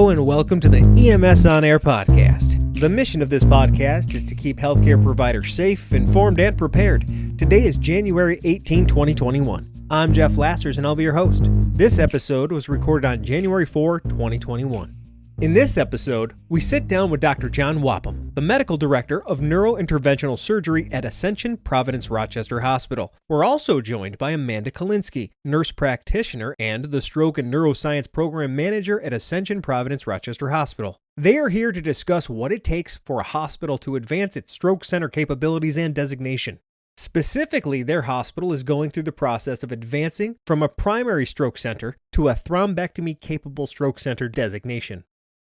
Hello and welcome to the EMS On Air podcast. The mission of this podcast is to keep healthcare providers safe, informed, and prepared. Today is January 18, 2021. I'm Jeff Lasters and I'll be your host. This episode was recorded on January 4, 2021. In this episode, we sit down with Dr. John Whapham, the Medical Director of Neurointerventional Surgery at Ascension Providence Rochester Hospital. We're also joined by Amanda Kalinsky, Nurse Practitioner and the Stroke and Neuroscience Program Manager at Ascension Providence Rochester Hospital. They are here to discuss what it takes for a hospital to advance its stroke center capabilities and designation. Specifically, their hospital is going through the process of advancing from a primary stroke center to a Thrombectomy Capable Stroke Center designation.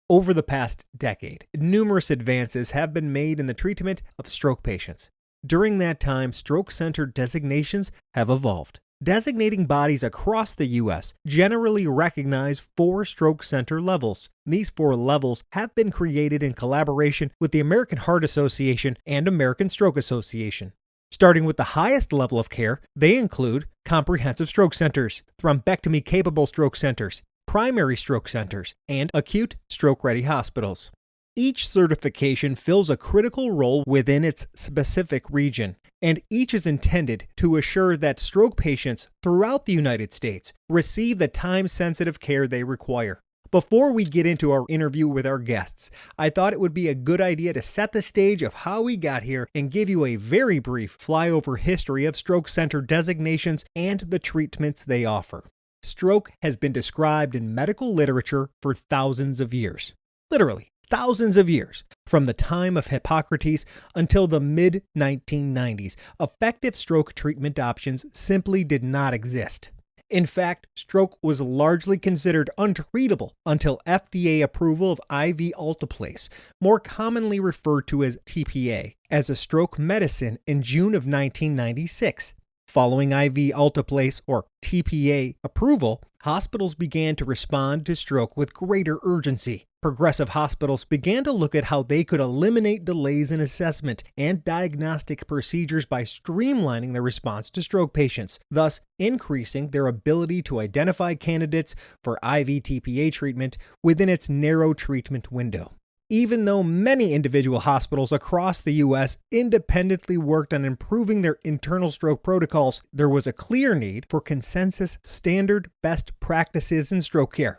Over the past decade, numerous advances have been made in the treatment of stroke patients. During that time, stroke center designations have evolved. Designating bodies across the U.S. generally recognize 4 stroke center levels. These 4 levels have been created in collaboration with the American Heart Association and American Stroke Association. Starting with the highest level of care, they include comprehensive stroke centers, thrombectomy capable stroke centers, primary stroke centers, and acute stroke-ready hospitals. Each certification fills a critical role within its specific region, and each is intended to assure that stroke patients throughout the United States receive the time-sensitive care they require. Before we get into our interview with our guests, I thought it would be a good idea to set the stage of how we got here and give you a very brief flyover history of stroke center designations and the treatments they offer. Stroke has been described in medical literature for thousands of years. Literally, thousands of years. From the time of Hippocrates until the mid-1990s, effective stroke treatment options simply did not exist. In fact, stroke was largely considered untreatable until FDA approval of IV alteplase, more commonly referred to as TPA, as a stroke medicine in June of 1996. Following IV alteplase or TPA approval, hospitals began to respond to stroke with greater urgency. Progressive hospitals began to look at how they could eliminate delays in assessment and diagnostic procedures by streamlining their response to stroke patients, thus increasing their ability to identify candidates for IV TPA treatment within its narrow treatment window. Even though many individual hospitals across the U.S. independently worked on improving their internal stroke protocols, there was a clear need for consensus standard best practices in stroke care.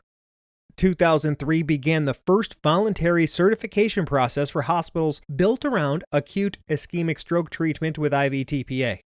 2003 began the first voluntary certification process for hospitals built around acute ischemic stroke treatment with IV TPA.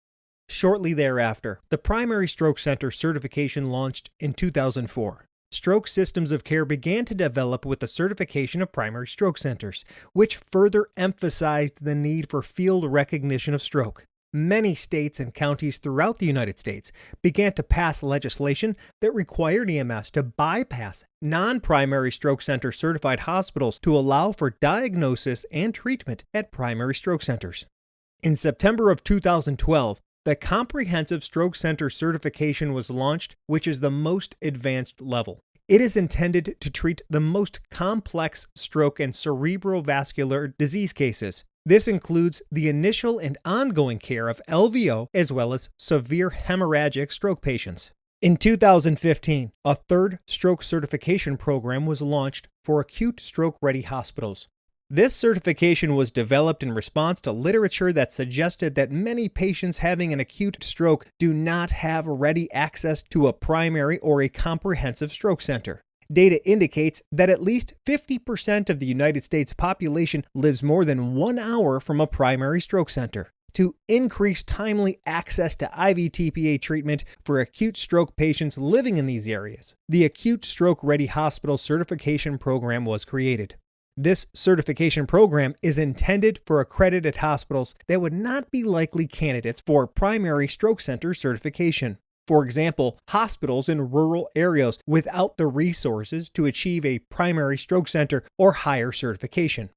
Shortly thereafter, the primary stroke center certification launched in 2004. Stroke systems of care began to develop with the certification of primary stroke centers, which further emphasized the need for field recognition of stroke. Many states and counties throughout the United States began to pass legislation that required EMS to bypass non-primary stroke center certified hospitals to allow for diagnosis and treatment at primary stroke centers. In September of 2012, the Comprehensive Stroke Center certification was launched, which is the most advanced level. It is intended to treat the most complex stroke and cerebrovascular disease cases. This includes the initial and ongoing care of LVO as well as severe hemorrhagic stroke patients. In 2015, a third stroke certification program was launched for acute stroke-ready hospitals. This certification was developed in response to literature that suggested that many patients having an acute stroke do not have ready access to a primary or a comprehensive stroke center. Data indicates that at least 50% of the United States population lives more than 1 hour from a primary stroke center. To increase timely access to IV TPA treatment for acute stroke patients living in these areas, the Acute Stroke Ready Hospital Certification Program was created. This certification program is intended for accredited hospitals that would not be likely candidates for primary stroke center certification. For example, hospitals in rural areas without the resources to achieve a primary stroke center or higher certification.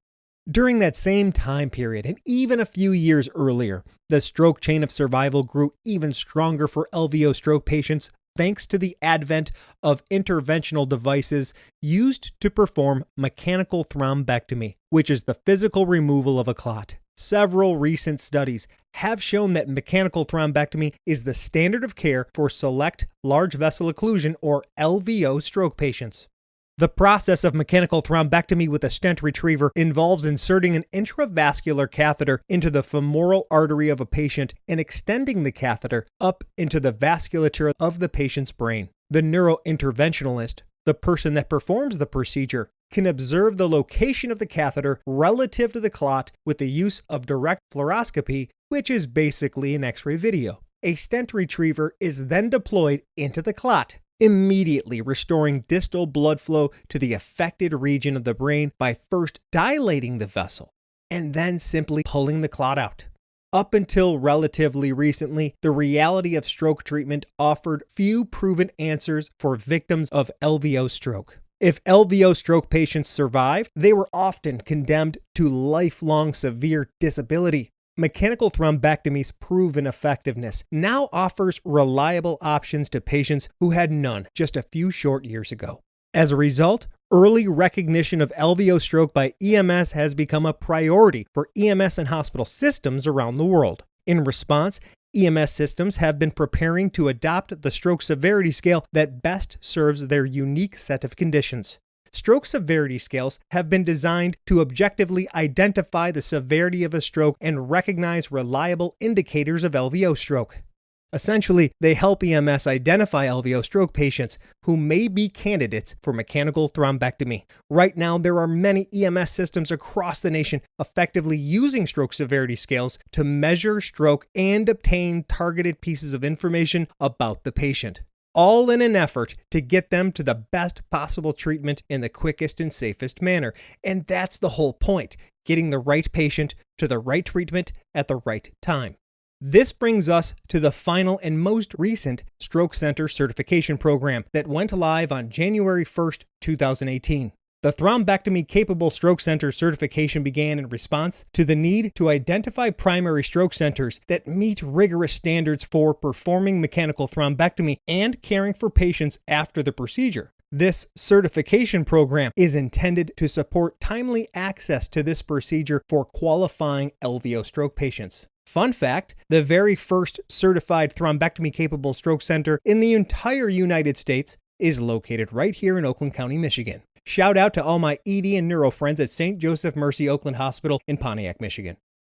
During that same time period, and even a few years earlier, the stroke chain of survival grew even stronger for LVO stroke patients thanks to the advent of interventional devices used to perform mechanical thrombectomy, which is the physical removal of a clot. Several recent studies have shown that mechanical thrombectomy is the standard of care for select large vessel occlusion or LVO stroke patients. The process of mechanical thrombectomy with a stent retriever involves inserting an intravascular catheter into the femoral artery of a patient and extending the catheter up into the vasculature of the patient's brain. The neurointerventionalist, the person that performs the procedure, can observe the location of the catheter relative to the clot with the use of direct fluoroscopy, which is basically an X-ray video. A stent retriever is then deployed into the clot, immediately restoring distal blood flow to the affected region of the brain by first dilating the vessel and then simply pulling the clot out. Up until relatively recently, the reality of stroke treatment offered few proven answers for victims of LVO stroke. If LVO stroke patients survived, they were often condemned to lifelong severe disability. Mechanical thrombectomy's proven effectiveness now offers reliable options to patients who had none just a few short years ago. As a result, early recognition of LVO stroke by EMS has become a priority for EMS and hospital systems around the world. In response, EMS systems have been preparing to adopt the stroke severity scale that best serves their unique set of conditions. Stroke severity scales have been designed to objectively identify the severity of a stroke and recognize reliable indicators of LVO stroke. Essentially, they help EMS identify LVO stroke patients who may be candidates for mechanical thrombectomy. Right now, there are many EMS systems across the nation effectively using stroke severity scales to measure stroke and obtain targeted pieces of information about the patient, all in an effort to get them to the best possible treatment in the quickest and safest manner. And that's the whole point, getting the right patient to the right treatment at the right time. This brings us to the final and most recent Stroke Center certification program that went live on January 1st, 2018. The Thrombectomy Capable Stroke Center certification began in response to the need to identify primary stroke centers that meet rigorous standards for performing mechanical thrombectomy and caring for patients after the procedure. This certification program is intended to support timely access to this procedure for qualifying LVO stroke patients. Fun fact, the very first certified thrombectomy capable stroke center in the entire United States is located right here in Oakland County, Michigan. Shout out to all my ED and neuro friends at St. Joseph Mercy Oakland Hospital in Pontiac, Michigan.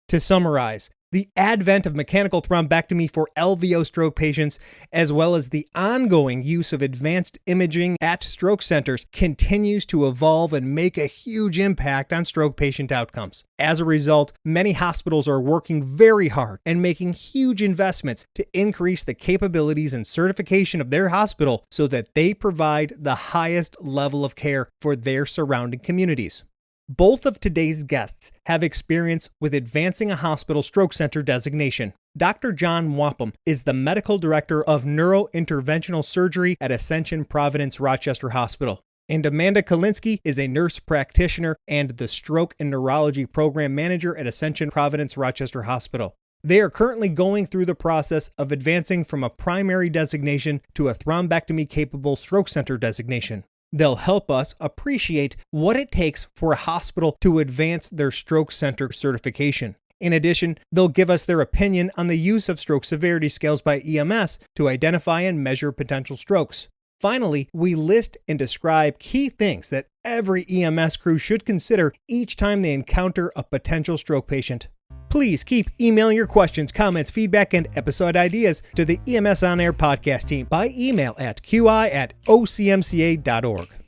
To summarize, the advent of mechanical thrombectomy for LVO stroke patients, as well as the ongoing use of advanced imaging at stroke centers, continues to evolve and make a huge impact on stroke patient outcomes. As a result, many hospitals are working very hard and making huge investments to increase the capabilities and certification of their hospital so that they provide the highest level of care for their surrounding communities. Both of today's guests have experience with advancing a hospital stroke center designation. Dr. John Whapham is the medical director of neurointerventional surgery at Ascension Providence Rochester Hospital, and Amanda Kalinsky is a nurse practitioner and the stroke and neurology program manager at Ascension Providence Rochester Hospital. They are currently going through the process of advancing from a primary designation to a thrombectomy capable stroke center designation. They'll help us appreciate what it takes for a hospital to advance their stroke center certification. In addition, they'll give us their opinion on the use of stroke severity scales by EMS to identify and measure potential strokes. Finally, we list and describe key things that every EMS crew should consider each time they encounter a potential stroke patient. Please keep emailing your questions, comments, feedback, and episode ideas to the EMS On Air podcast team by email at qi@ocmca.org.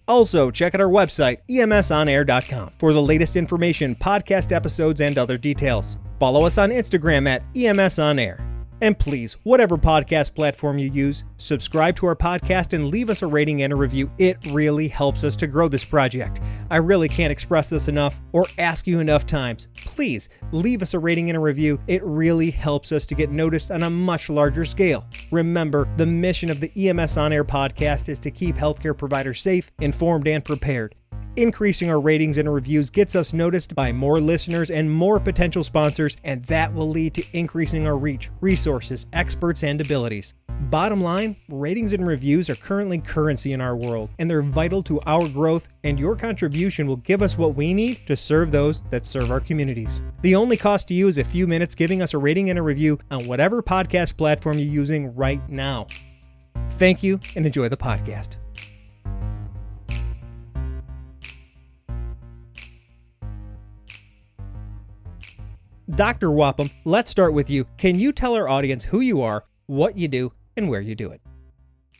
Also, check out our website, emsonair.com, for the latest information, podcast episodes, and other details. Follow us on Instagram at EMS On Air. And please, whatever podcast platform you use, subscribe to our podcast and leave us a rating and a review. It really helps us to grow this project. I really can't express this enough or ask you enough times. Please leave us a rating and a review. It really helps us to get noticed on a much larger scale. Remember, the mission of the EMS On Air podcast is to keep healthcare providers safe, informed, and prepared. Increasing our ratings and reviews gets us noticed by more listeners and more potential sponsors, and that will lead to increasing our reach, resources, experts, and abilities. Bottom line, ratings and reviews are currently currency in our world, and they're vital to our growth, and your contribution will give us what we need to serve those that serve our communities. The only cost to you is a few minutes giving us a rating and a review on whatever podcast platform you're using right now. Thank you, and enjoy the podcast. Dr. Whapham, let's start with you. Can you tell our audience who you are, what you do, and where you do it?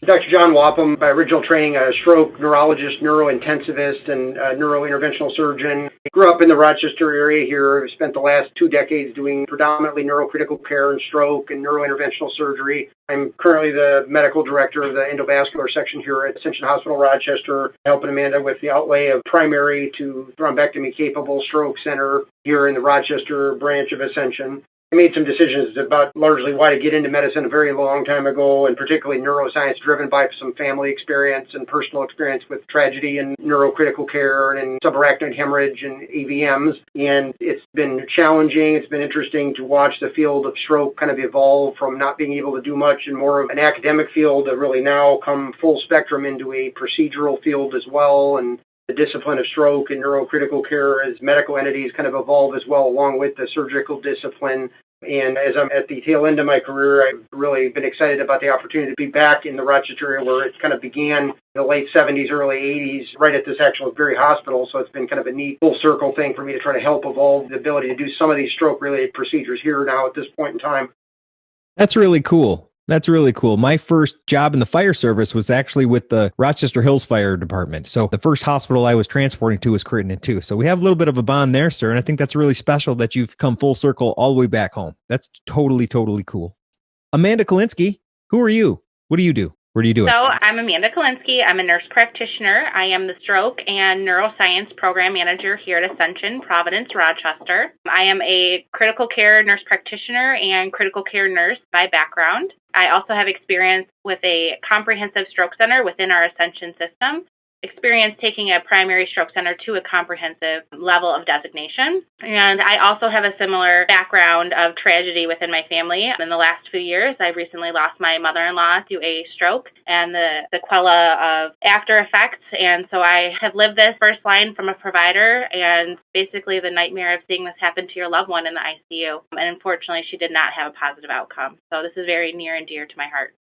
Dr. John Whapham, by original training, a stroke neurologist, neurointensivist, and neurointerventional surgeon. I grew up in the Rochester area here. I've spent the last 2 decades doing predominantly neurocritical care and stroke and neurointerventional surgery. I'm currently the medical director of the endovascular section here at Ascension Hospital, Rochester, helping Amanda with the outlay of primary to Thrombectomy Capable Stroke Center here in the Rochester branch of Ascension. I made some decisions about largely why to get into medicine a very long time ago, and particularly neuroscience driven by some family experience and personal experience with tragedy and neurocritical care and subarachnoid hemorrhage and AVMs. And it's been challenging. It's been interesting to watch the field of stroke kind of evolve from not being able to do much and more of an academic field to really now come full spectrum into a procedural field as well. And the discipline of stroke and neurocritical care as medical entities kind of evolve as well, along with the surgical discipline. And as I'm at the tail end of my career, I've really been excited about the opportunity to be back in the Rochester area where it kind of began in the late 70s, early 80s, right at this actual very hospital. So it's been kind of a neat full circle thing for me to try to help evolve the ability to do some of these stroke-related procedures here now at this point in time. That's really cool. That's really cool. My first job in the fire service was actually with the Rochester Hills Fire Department. So the first hospital I was transporting to was Crittenden too. So we have a little bit of a bond there, sir. And I think that's really special that you've come full circle all the way back home. That's totally, totally cool. Amanda Kalinsky, who are you? What do you do? Where do you do it? So I'm Amanda Kalinsky. I'm a nurse practitioner. I am the stroke and neuroscience program manager here at Ascension, Providence, Rochester. I am a critical care nurse practitioner and critical care nurse by background. I also have experience with a comprehensive stroke center within our Ascension system, experience taking a primary stroke center to a comprehensive level of designation. And I also have a similar background of tragedy within my family. In the last few years, I recently lost my mother-in-law to a stroke and the sequela of after effects. And so I have lived this first line from a provider and basically the nightmare of seeing this happen to your loved one in the ICU. And unfortunately, she did not have a positive outcome. So this is very near and dear to my heart.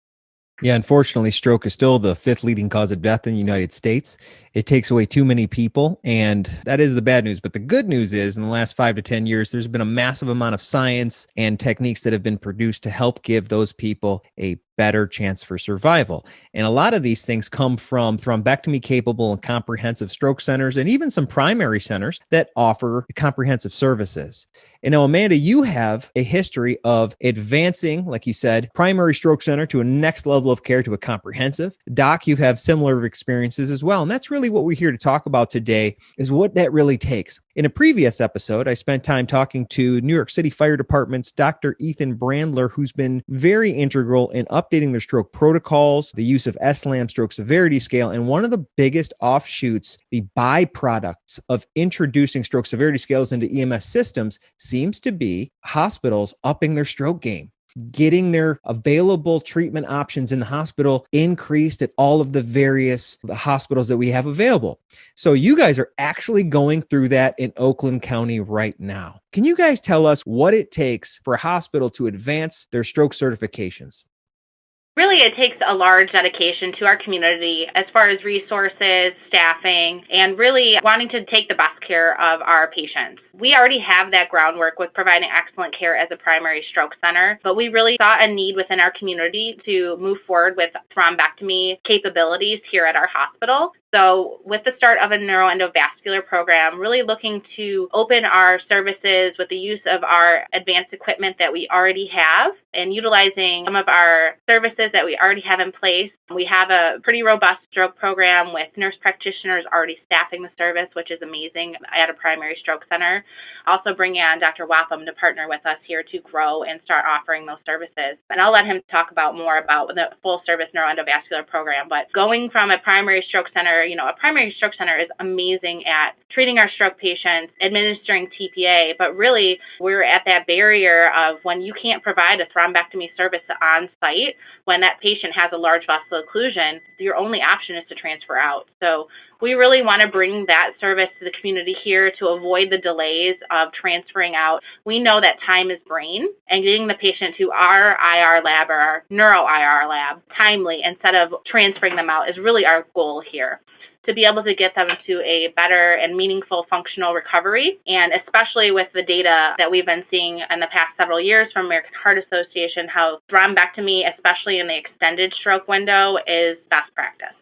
Yeah, unfortunately, stroke is still the 5th leading cause of death in the United States. It takes away too many people, and that is the bad news. But the good news is, in the last 5 to 10 years, there's been a massive amount of science and techniques that have been produced to help give those people a better chance for survival. And a lot of these things come from thrombectomy capable and comprehensive stroke centers and even some primary centers that offer comprehensive services. And now, Amanda, you have a history of advancing, like you said, primary stroke center to a next level of care to a comprehensive. Doc, you have similar experiences as well. And that's really what we're here to talk about today, is what that really takes. In a previous episode, I spent time talking to New York City Fire Department's Dr. Ethan Brandler, who's been very integral in updating their stroke protocols, the use of SLAM stroke severity scale, and one of the biggest offshoots, the byproducts of introducing stroke severity scales into EMS systems seems to be hospitals upping their stroke game, getting their available treatment options in the hospital increased at all of the various hospitals that we have available. So you guys are actually going through that in Oakland County right now. Can you guys tell us what it takes for a hospital to advance their stroke certifications? Really, it takes a large dedication to our community as far as resources, staffing, and really wanting to take the best care of our patients. We already have that groundwork with providing excellent care as a primary stroke center, but we really saw a need within our community to move forward with thrombectomy capabilities here at our hospital. So with the start of a neuroendovascular program, really looking to open our services with the use of our advanced equipment that we already have and utilizing some of our services that we already have in place. We have a pretty robust stroke program with nurse practitioners already staffing the service, which is amazing at a primary stroke center. Also bringing on Dr. Whapham to partner with us here to grow and start offering those services. And I'll let him talk about more about the full service neuroendovascular program. But going from a primary stroke center, a primary stroke center is amazing at treating our stroke patients, administering TPA, but really we're at that barrier of when you can't provide a thrombectomy service on site, when that patient has a large vessel occlusion, your only option is to transfer out. So we really want to bring that service to the community here to avoid the delays of transferring out. We know that time is brain, and getting the patient to our IR lab or our neuro IR lab timely instead of transferring them out is really our goal here. to be able to get them to a better and meaningful functional recovery. And especially with the data that we've been seeing in the past several years from American Heart Association, how thrombectomy, especially in the extended stroke window, is best practice.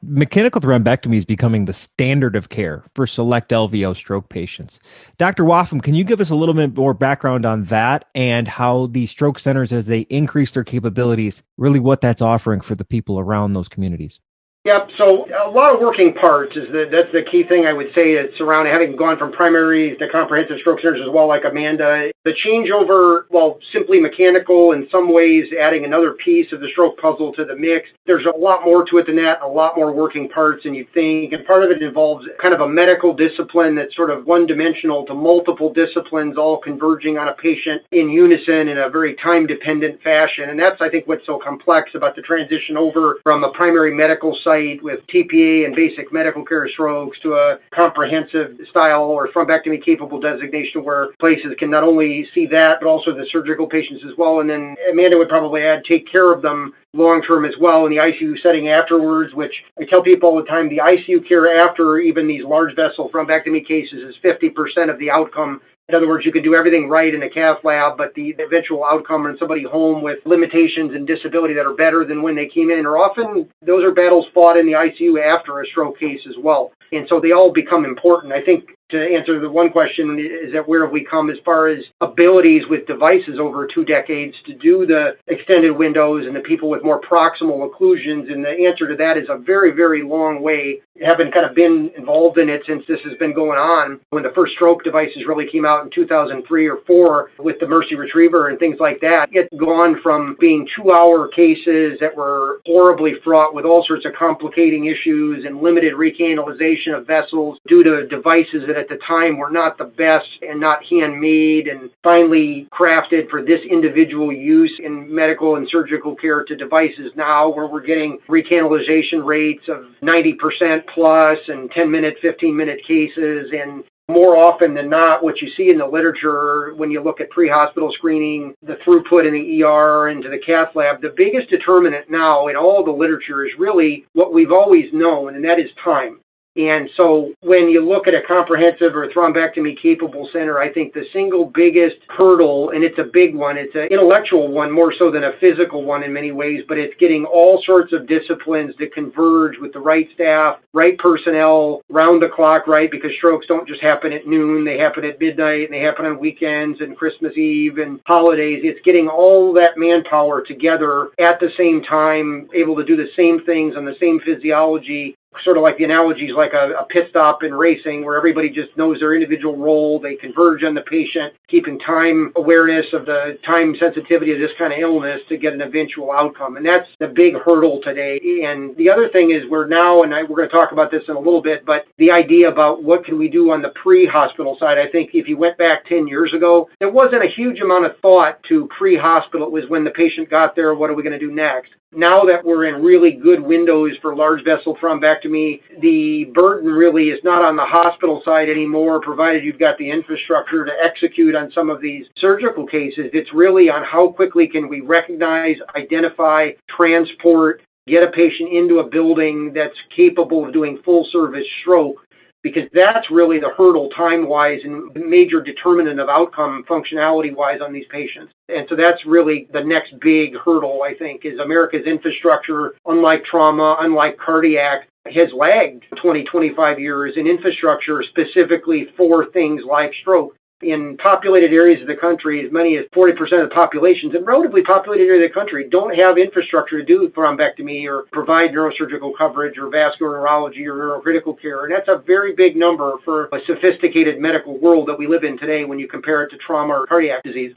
Mechanical thrombectomy is becoming the standard of care for select LVO stroke patients. Dr. Whapham, can you give us a little bit more background on that and how the stroke centers, as they increase their capabilities, really what that's offering for the people around those communities? Yep. So a lot of working parts that's the key thing I would say. It's around having gone from primary to comprehensive stroke centers as well, like Amanda. The changeover, while simply mechanical, in some ways adding another piece of the stroke puzzle to the mix. There's a lot more to it than that, a lot more working parts than you think. And part of it involves kind of a medical discipline that's sort of one-dimensional to multiple disciplines all converging on a patient in unison in a very time-dependent fashion. And that's, I think, what's so complex about the transition over from a primary medical site with TPA and basic medical care of strokes to a comprehensive style or thrombectomy capable designation where places can not only see that, but also the surgical patients as well. And then Amanda would probably add, take care of them long-term as well in the ICU setting afterwards, which I tell people all the time, the ICU care after even these large vessel thrombectomy cases is 50% of the outcome. In other words, you can do everything right in the cath lab, but the eventual outcome and somebody home with limitations and disability that are better than when they came in, or often those are battles fought in the ICU after a stroke case as well. And so they all become important. I think to answer the one question is that where have we come as far as abilities with devices over 2 decades to do the extended windows and the people with more proximal occlusions? And the answer to that is a very, very long way. Having kind of been involved in it since this has been going on. When the first stroke devices really came out in 2003 or 4 with the Mercy Retriever and things like that, it's gone from being 2-hour cases that were horribly fraught with all sorts of complicating issues and limited recanalization of vessels due to devices that at the time were not the best and not handmade and finally crafted for this individual use in medical and surgical care to devices now where we're getting recanalization rates of 90% plus and 10-minute, 15-minute cases. And more often than not, what you see in the literature when you look at pre-hospital screening, the throughput in the ER into the cath lab, the biggest determinant now in all the literature is really what we've always known, and that is time. And so when you look at a comprehensive or thrombectomy capable center, I think the single biggest hurdle, and it's a big one, it's an intellectual one more so than a physical one in many ways, but it's getting all sorts of disciplines to converge with the right staff, right personnel, round the clock, right? Because strokes don't just happen at noon, they happen at midnight, and they happen on weekends and Christmas Eve and holidays. It's getting all that manpower together at the same time, able to do the same things on the same physiology. Sort of like the analogies like a pit stop in racing where everybody just knows their individual role. They converge on the patient, keeping time awareness of the time sensitivity of this kind of illness to get an eventual outcome. And that's the big hurdle today. And the other thing is we're going to talk about this in a little bit, but the idea about what can we do on the pre-hospital side, I think if you went back 10 years ago, there wasn't a huge amount of thought to pre-hospital. It was when the patient got there, what are we going to do next? Now that we're in really good windows for large vessel thrombectomy, the burden really is not on the hospital side anymore, provided you've got the infrastructure to execute on some of these surgical cases. It's really on how quickly can we recognize, identify, transport, get a patient into a building that's capable of doing full service stroke. Because that's really the hurdle time-wise and major determinant of outcome functionality-wise on these patients. And so that's really the next big hurdle, I think, is America's infrastructure, unlike trauma, unlike cardiac, has lagged 20, 25 years in infrastructure specifically for things like stroke. In populated areas of the country, as many as 40% of the populations in relatively populated areas of the country don't have infrastructure to do thrombectomy or provide neurosurgical coverage or vascular neurology or neurocritical care. And that's a very big number for a sophisticated medical world that we live in today when you compare it to trauma or cardiac disease.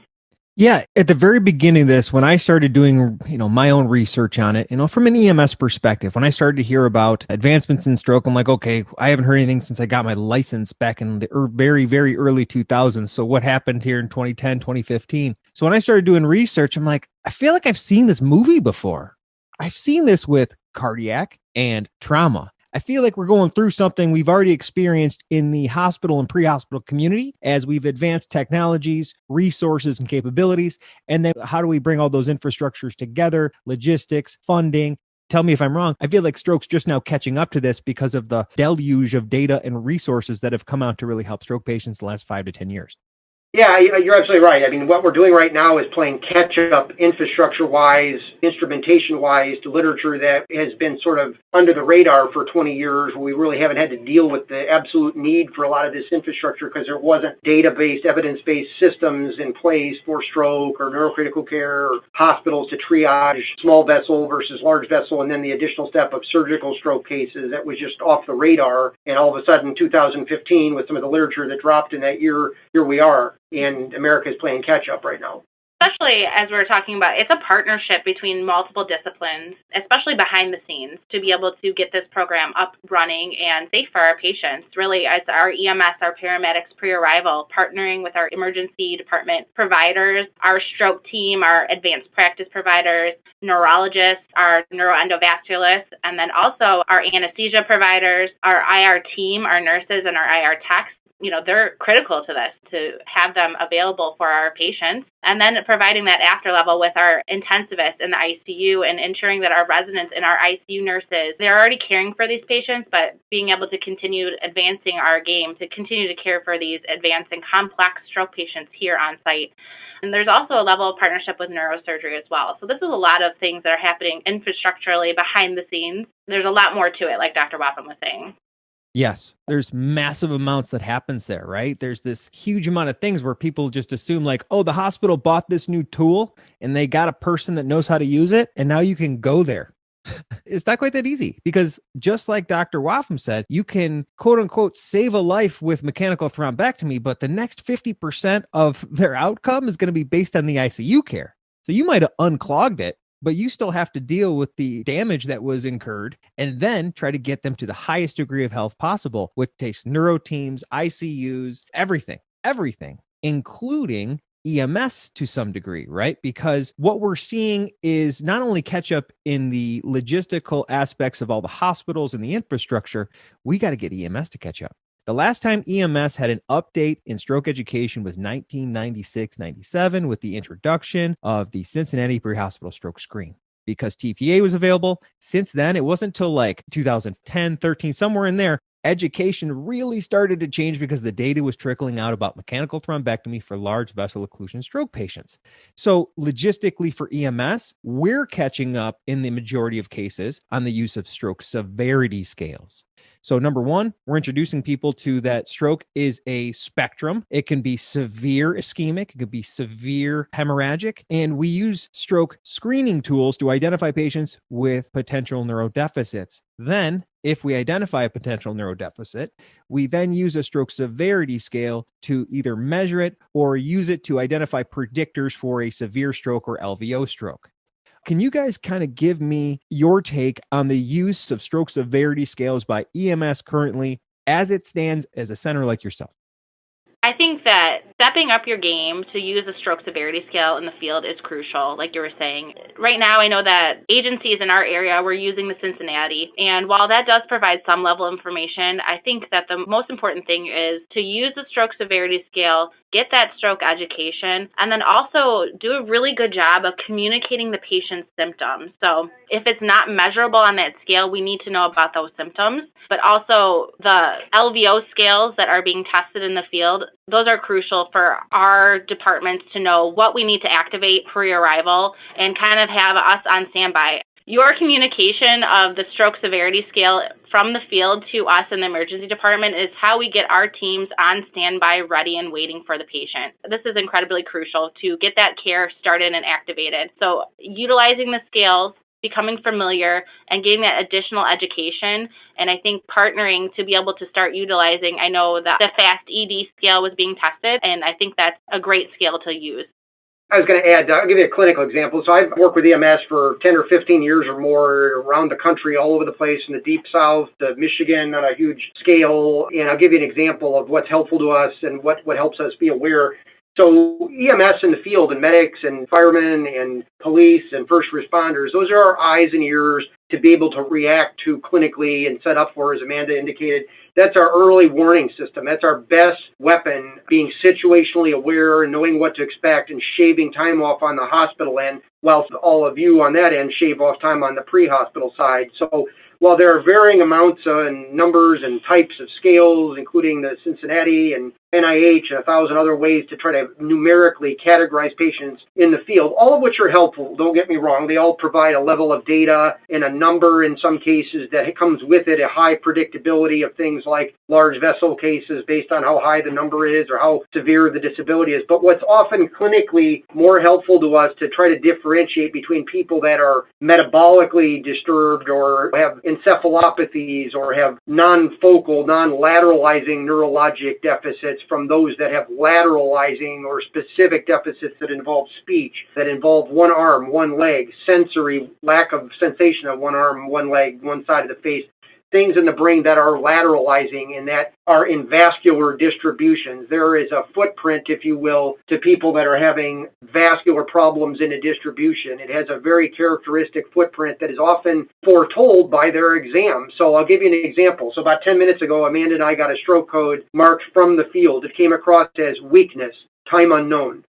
Yeah, at the very beginning of this, when I started doing, my own research on it, from an EMS perspective, when I started to hear about advancements in stroke, I'm like, okay, I haven't heard anything since I got my license back in the very, very early 2000s. So what happened here in 2010, 2015? So when I started doing research, I'm like, I feel like I've seen this movie before. I've seen this with cardiac and trauma. I feel like we're going through something we've already experienced in the hospital and pre-hospital community as we've advanced technologies, resources, and capabilities. And then how do we bring all those infrastructures together, logistics, funding, tell me if I'm wrong, I feel like stroke's just now catching up to this because of the deluge of data and resources that have come out to really help stroke patients the last 5 to 10 years. Yeah, you're absolutely right. I mean, what we're doing right now is playing catch-up infrastructure-wise, instrumentation-wise to literature that has been sort of under the radar for 20 years. We really haven't had to deal with the absolute need for a lot of this infrastructure because there wasn't data-based, evidence-based systems in place for stroke or neurocritical care or hospitals to triage small vessel versus large vessel, and then the additional step of surgical stroke cases that was just off the radar. And all of a sudden, 2015, with some of the literature that dropped in that year, here we are. And America is playing catch-up right now. Especially as we're talking about, it's a partnership between multiple disciplines, especially behind the scenes, to be able to get this program up, running, and safe for our patients. Really, as our EMS, our paramedics pre-arrival, partnering with our emergency department providers, our stroke team, our advanced practice providers, neurologists, our neuroendovascularists, and then also our anesthesia providers, our IR team, our nurses, and our IR techs. They're critical to this, to have them available for our patients. And then providing that after level with our intensivists in the ICU and ensuring that our residents and our ICU nurses, they're already caring for these patients, but being able to continue advancing our game to continue to care for these advanced and complex stroke patients here on site. And there's also a level of partnership with neurosurgery as well. So this is a lot of things that are happening infrastructurally behind the scenes. There's a lot more to it, like Dr. Whapham was saying. Yes, there's massive amounts that happens there, right? There's this huge amount of things where people just assume like, oh, the hospital bought this new tool and they got a person that knows how to use it, and now you can go there. It's not quite that easy, because just like Dr. Whapham said, you can quote unquote save a life with mechanical thrombectomy, but the next 50% of their outcome is going to be based on the ICU care. So you might have unclogged it, but you still have to deal with the damage that was incurred and then try to get them to the highest degree of health possible, which takes neuro teams, ICUs, everything, including EMS to some degree, right? Because what we're seeing is not only catch up in the logistical aspects of all the hospitals and the infrastructure, we got to get EMS to catch up. The last time EMS had an update in stroke education was 1996-97 with the introduction of the Cincinnati Pre-Hospital Stroke Screen. Because TPA was available, since then, it wasn't until like 2010, 13, somewhere in there, education really started to change because the data was trickling out about mechanical thrombectomy for large vessel occlusion stroke patients. So logistically for EMS, we're catching up in the majority of cases on the use of stroke severity scales. So number one, we're introducing people to that stroke is a spectrum. It can be severe ischemic, it could be severe hemorrhagic, and we use stroke screening tools to identify patients with potential neurodeficits. Then, if we identify a potential neurodeficit, we then use a stroke severity scale to either measure it or use it to identify predictors for a severe stroke or LVO stroke. Can you guys kind of give me your take on the use of stroke severity scales by EMS currently as it stands as a center like yourself? I think that stepping up your game to use a stroke severity scale in the field is crucial, like you were saying. Right now, I know that agencies in our area, we're using the Cincinnati, and while that does provide some level of information, I think that the most important thing is to use the stroke severity scale, get that stroke education, and then also do a really good job of communicating the patient's symptoms. So if it's not measurable on that scale, we need to know about those symptoms, but also the LVO scales that are being tested in the field, those are crucial for our departments to know what we need to activate pre-arrival and kind of have us on standby. Your communication of the stroke severity scale from the field to us in the emergency department is how we get our teams on standby, ready and waiting for the patient. This is incredibly crucial to get that care started and activated. So utilizing the scales, becoming familiar, and getting that additional education, and I think partnering to be able to start utilizing, I know that the FAST ED scale was being tested, and I think that's a great scale to use. I was going to add, I'll give you a clinical example. So I've worked with EMS for 10 or 15 years or more around the country, all over the place, in the deep south, to Michigan on a huge scale. And I'll give you an example of what's helpful to us and what helps us be aware. So EMS in the field and medics and firemen and police and first responders, those are our eyes and ears to be able to react to clinically and set up for, as Amanda indicated. That's our early warning system. That's our best weapon, being situationally aware and knowing what to expect and shaving time off on the hospital end, whilst all of you on that end shave off time on the pre-hospital side. So while there are varying amounts and numbers and types of scales, including the Cincinnati and NIH and 1,000 other ways to try to numerically categorize patients in the field, all of which are helpful, don't get me wrong. They all provide a level of data and a number in some cases that comes with it, a high predictability of things like large vessel cases based on how high the number is or how severe the disability is. But what's often clinically more helpful to us to try to differentiate between people that are metabolically disturbed or have encephalopathies or have non-focal, non-lateralizing neurologic deficits from those that have lateralizing or specific deficits that involve speech, that involve one arm, one leg, sensory, lack of sensation of one arm, one leg, one side of the face, things in the brain that are lateralizing and that are in vascular distributions. There is a footprint, if you will, to people that are having vascular problems in a distribution. It has a very characteristic footprint that is often foretold by their exam. So I'll give you an example. So about 10 minutes ago, Amanda and I got a stroke code marked from the field. It came across as weakness, time unknown.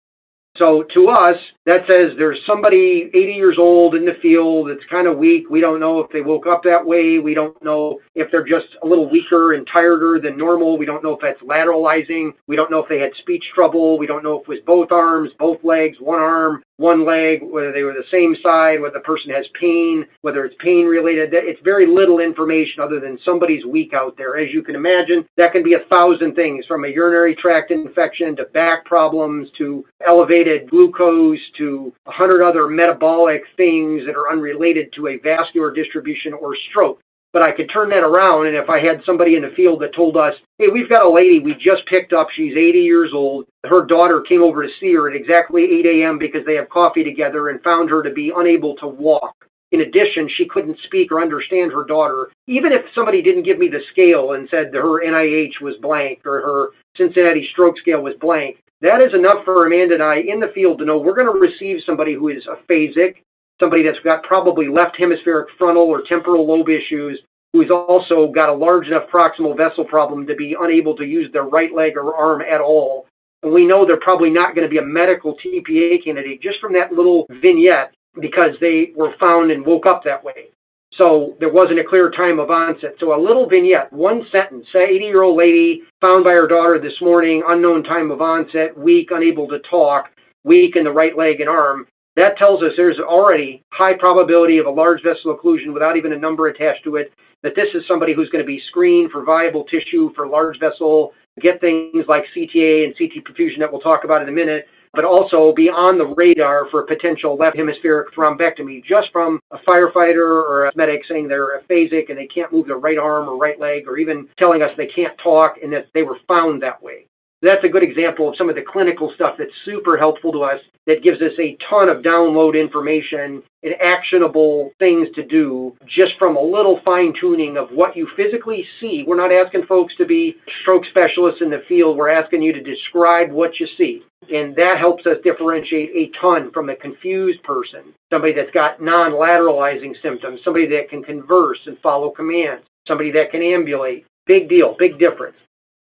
So to us, that says there's somebody 80 years old in the field that's kind of weak. We don't know if they woke up that way. We don't know if they're just a little weaker and tireder than normal. We don't know if that's lateralizing. We don't know if they had speech trouble. We don't know if it was both arms, both legs, one arm, one leg, whether they were the same side, whether the person has pain, whether it's pain related. It's very little information other than somebody's weak out there. As you can imagine, that can be 1,000 things, from a urinary tract infection to back problems to elevated glucose to 100 other metabolic things that are unrelated to a vascular distribution or stroke. But I could turn that around, and if I had somebody in the field that told us, hey, we've got a lady we just picked up, she's 80 years old, her daughter came over to see her at exactly 8 a.m. because they have coffee together and found her to be unable to walk. In addition, she couldn't speak or understand her daughter. Even if somebody didn't give me the scale and said her NIH was blank or her Cincinnati stroke scale was blank, that is enough for Amanda and I in the field to know we're going to receive somebody who is aphasic, somebody that's got probably left hemispheric frontal or temporal lobe issues, who's also got a large enough proximal vessel problem to be unable to use their right leg or arm at all. And we know they're probably not going to be a medical TPA candidate just from that little vignette because they were found and woke up that way. So there wasn't a clear time of onset. So a little vignette, one sentence, say 80-year-old lady found by her daughter this morning, unknown time of onset, weak, unable to talk, weak in the right leg and arm. That tells us there's already high probability of a large vessel occlusion without even a number attached to it, that this is somebody who's going to be screened for viable tissue for large vessel, get things like CTA and CT perfusion that we'll talk about in a minute, but also be on the radar for a potential left hemispheric thrombectomy just from a firefighter or a medic saying they're aphasic and they can't move their right arm or right leg, or even telling us they can't talk and that they were found that way. That's a good example of some of the clinical stuff that's super helpful to us, that gives us a ton of download information and actionable things to do just from a little fine-tuning of what you physically see. We're not asking folks to be stroke specialists in the field. We're asking you to describe what you see. And that helps us differentiate a ton from a confused person, somebody that's got non-lateralizing symptoms, somebody that can converse and follow commands, somebody that can ambulate. Big deal, big difference.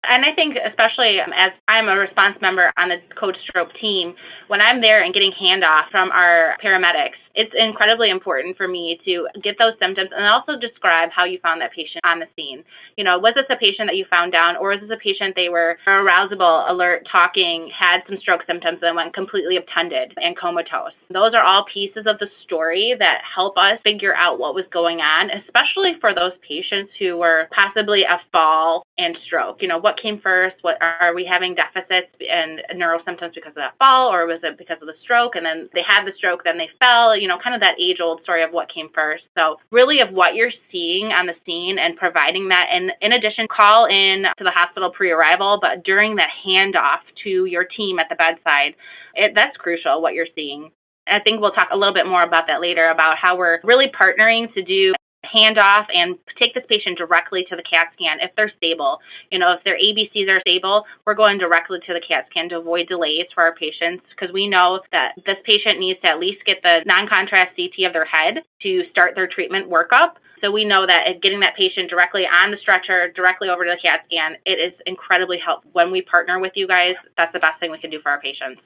And I think especially as I'm a response member on the Code Stroke team, when I'm there and getting handoff from our paramedics, it's incredibly important for me to get those symptoms and also describe how you found that patient on the scene. You know, was this a patient that you found down, or was this a patient they were arousable, alert, talking, had some stroke symptoms, and went completely obtunded and comatose? Those are all pieces of the story that help us figure out what was going on, especially for those patients who were possibly a fall and stroke. You know, what came first? What are we having deficits and neuro symptoms because of that fall, or was it because of the stroke? And then they had the stroke, then they fell. You know, kind of that age-old story of what came first. So really of what you're seeing on the scene and providing that. And in addition, call in to the hospital pre-arrival, but during the handoff to your team at the bedside, that's crucial, what you're seeing. I think we'll talk a little bit more about that later, about how we're really partnering to do hand off and take this patient directly to the CAT scan if they're stable. If their ABCs are stable, we're going directly to the CAT scan to avoid delays for our patients, because we know that this patient needs to at least get the non-contrast CT of their head to start their treatment workup. So we know that getting that patient directly on the stretcher, directly over to the CAT scan, it is incredibly helpful. When we partner with you guys, that's the best thing we can do for our patients.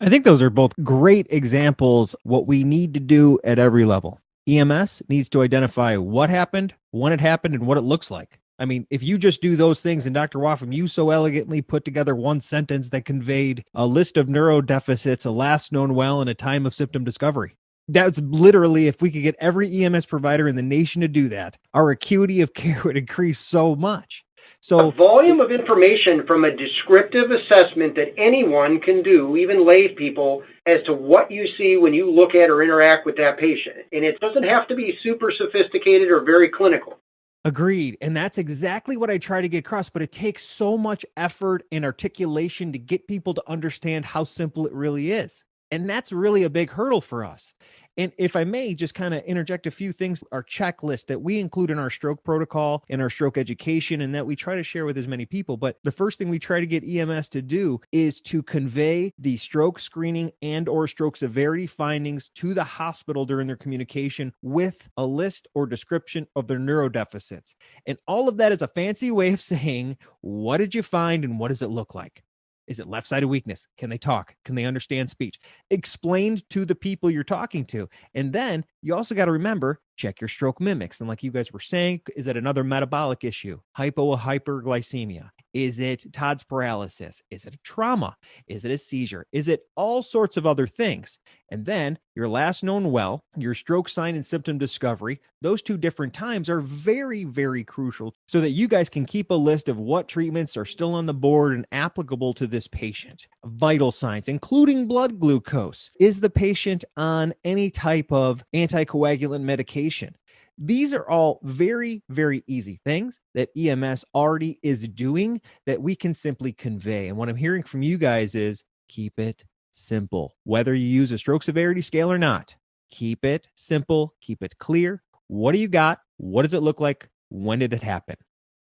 I think those are both great examples what we need to do at every level. EMS needs to identify what happened, when it happened, and what it looks like. I mean, if you just do those things, and Dr. Whapham, you so elegantly put together one sentence that conveyed a list of neurodeficits, a last known well, and a time of symptom discovery. That's literally, if we could get every EMS provider in the nation to do that, our acuity of care would increase so much. So, a volume of information from a descriptive assessment that anyone can do, even lay people, as to what you see when you look at or interact with that patient. And it doesn't have to be super sophisticated or very clinical. Agreed. And that's exactly what I try to get across, but it takes so much effort and articulation to get people to understand how simple it really is. And that's really a big hurdle for us. And if I may just kind of interject a few things, our checklist that we include in our stroke protocol, in our stroke education, and that we try to share with as many people. But the first thing we try to get EMS to do is to convey the stroke screening and or stroke severity findings to the hospital during their communication with a list or description of their neurodeficits. And all of that is a fancy way of saying, what did you find and what does it look like? Is it left-sided weakness? Can they talk? Can they understand speech? Explained to the people you're talking to. And then you also got to remember, check your stroke mimics. And like you guys were saying, is it another metabolic issue? Hypo or hyperglycemia? Is it Todd's paralysis? Is it a trauma? Is it a seizure? Is it all sorts of other things? And then your last known well, your stroke sign and symptom discovery, those two different times are very, very crucial so that you guys can keep a list of what treatments are still on the board and applicable to this patient. Vital signs, including blood glucose. Is the patient on any type of anticoagulant medication? These are all very, very easy things that EMS already is doing that we can simply convey. And what I'm hearing from you guys is keep it simple. Whether you use a stroke severity scale or not, keep it simple, keep it clear. What do you got? What does it look like? When did it happen?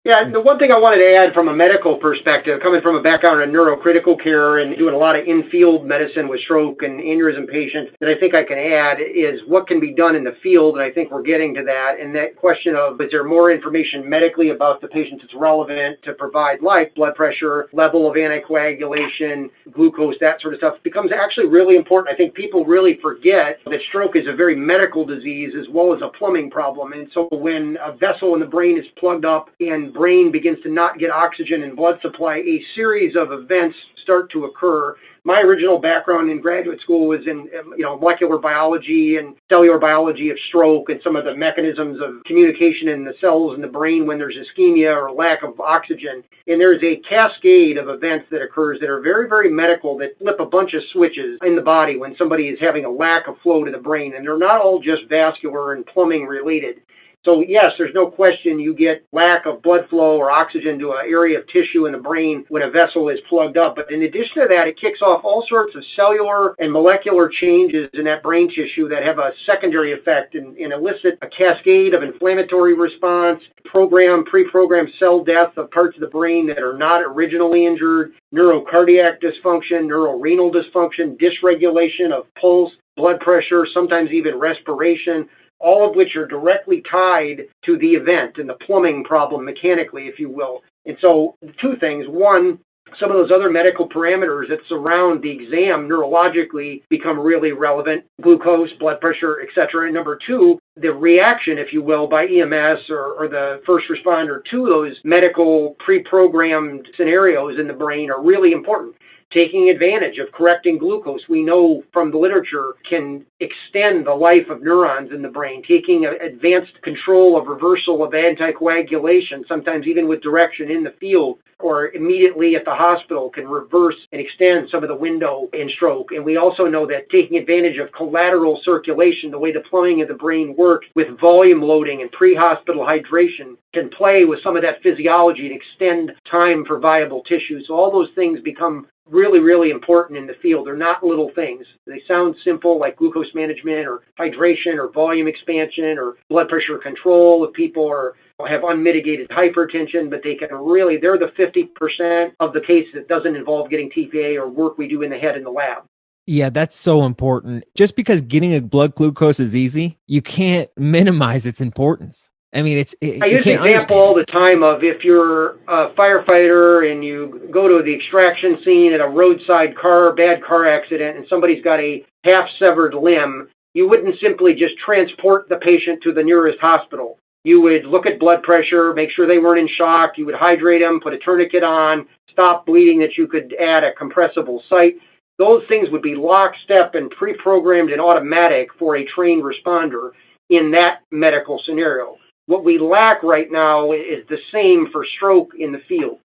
Yeah, the one thing I wanted to add from a medical perspective, coming from a background in neurocritical care and doing a lot of in-field medicine with stroke and aneurysm patients, that I think I can add is what can be done in the field, and I think we're getting to that. And that question of, is there more information medically about the patient that's relevant to provide, like blood pressure, level of anticoagulation, glucose, that sort of stuff, becomes actually really important. I think people really forget that stroke is a very medical disease as well as a plumbing problem. And so when a vessel in the brain is plugged up and brain begins to not get oxygen and blood supply, a series of events start to occur. My original background in graduate school was in molecular biology and cellular biology of stroke and some of the mechanisms of communication in the cells in the brain when there's ischemia or lack of oxygen. And there's a cascade of events that occurs that are very, very medical that flip a bunch of switches in the body when somebody is having a lack of flow to the brain. And they're not all just vascular and plumbing related. So yes, there's no question you get lack of blood flow or oxygen to an area of tissue in the brain when a vessel is plugged up. But in addition to that, it kicks off all sorts of cellular and molecular changes in that brain tissue that have a secondary effect and elicit a cascade of inflammatory response, pre-programmed cell death of parts of the brain that are not originally injured, neurocardiac dysfunction, neurorenal dysfunction, dysregulation of pulse, blood pressure, sometimes even respiration, all of which are directly tied to the event and the plumbing problem mechanically, if you will. And so two things. One, some of those other medical parameters that surround the exam neurologically become really relevant, glucose, blood pressure, etc. And number two, the reaction, if you will, by EMS or the first responder to those medical pre-programmed scenarios in the brain are really important. Taking advantage of correcting glucose, we know from the literature, can extend the life of neurons in the brain. Taking advanced control of reversal of anticoagulation, sometimes even with direction in the field or immediately at the hospital, can reverse and extend some of the window in stroke. And we also know that taking advantage of collateral circulation, the way the plumbing of the brain works with volume loading and pre-hospital hydration, can play with some of that physiology and extend time for viable tissue. So all those things become really, really important in the field. They're not little things. They sound simple, like glucose management or hydration or volume expansion or blood pressure control if people have unmitigated hypertension, but they're the 50% of the case that doesn't involve getting TPA or work we do in the head in the lab. Yeah, that's so important. Just because getting a blood glucose is easy, you can't minimize its importance. I mean, I use the example all the time of if you're a firefighter and you go to the extraction scene at a roadside bad car accident, and somebody's got a half-severed limb, you wouldn't simply just transport the patient to the nearest hospital. You would look at blood pressure, make sure they weren't in shock. You would hydrate them, put a tourniquet on, stop bleeding that you could add a compressible site. Those things would be lockstep and pre-programmed and automatic for a trained responder in that medical scenario. What we lack right now is the same for stroke in the field.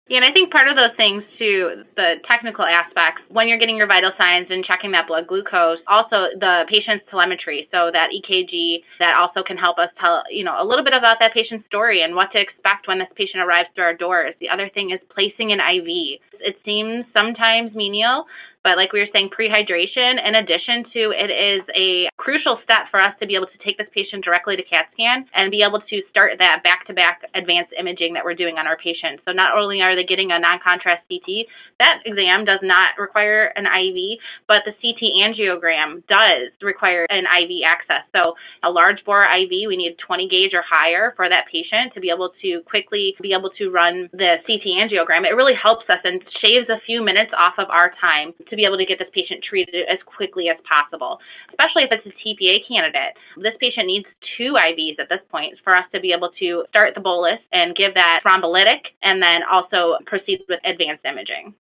Yeah, and I think part of those things, too, the technical aspects, when you're getting your vital signs and checking that blood glucose, also the patient's telemetry, so that EKG, that also can help us tell, a little bit about that patient's story and what to expect when this patient arrives through our doors. The other thing is placing an IV. It seems sometimes menial, but like we were saying, prehydration, in addition to it is a crucial step for us to be able to take this patient directly to CAT scan and be able to start that back-to-back advanced imaging that we're doing on our patients. So not only are they getting a non-contrast CT, that exam does not require an IV, but the CT angiogram does require an IV access. So a large bore IV, we need 20 gauge or higher for that patient to be able to quickly be able to run the CT angiogram. It really helps us and shaves a few minutes off of our time to be able to get this patient treated as quickly as possible, especially if it's a TPA candidate. This patient needs 2 IVs at this point for us to be able to start the bolus and give that thrombolytic and then also proceed with advanced imaging.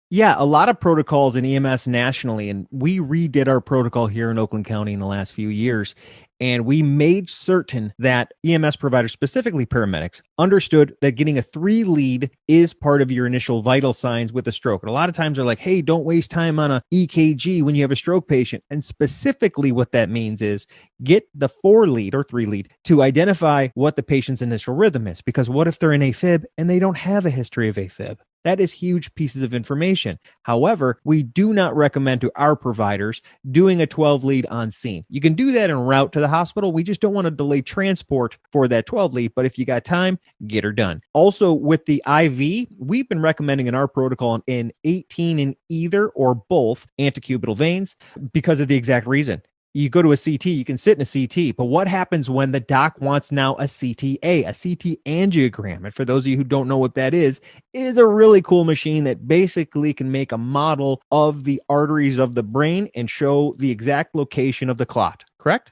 Yeah, a lot of protocols in EMS nationally, and we redid our protocol here in Oakland County in the last few years, and we made certain that EMS providers, specifically paramedics, understood that getting a 3-lead is part of your initial vital signs with a stroke. And a lot of times they're like, hey, don't waste time on a EKG when you have a stroke patient. And specifically what that means is get the 4-lead or 3-lead to identify what the patient's initial rhythm is. Because what if they're in AFib and they don't have a history of AFib? That is huge pieces of information. However, we do not recommend to our providers doing a 12-lead on scene. You can do that en route to the hospital. We just don't want to delay transport for that 12-lead, but if you got time, get her done. Also, with the IV, we've been recommending in our protocol in 18 in either or both antecubital veins because of the exact reason. You go to a CT, you can sit in a CT, but what happens when the doc wants now a CTA, a CT angiogram? And for those of you who don't know what that is, it is a really cool machine that basically can make a model of the arteries of the brain and show the exact location of the clot, correct?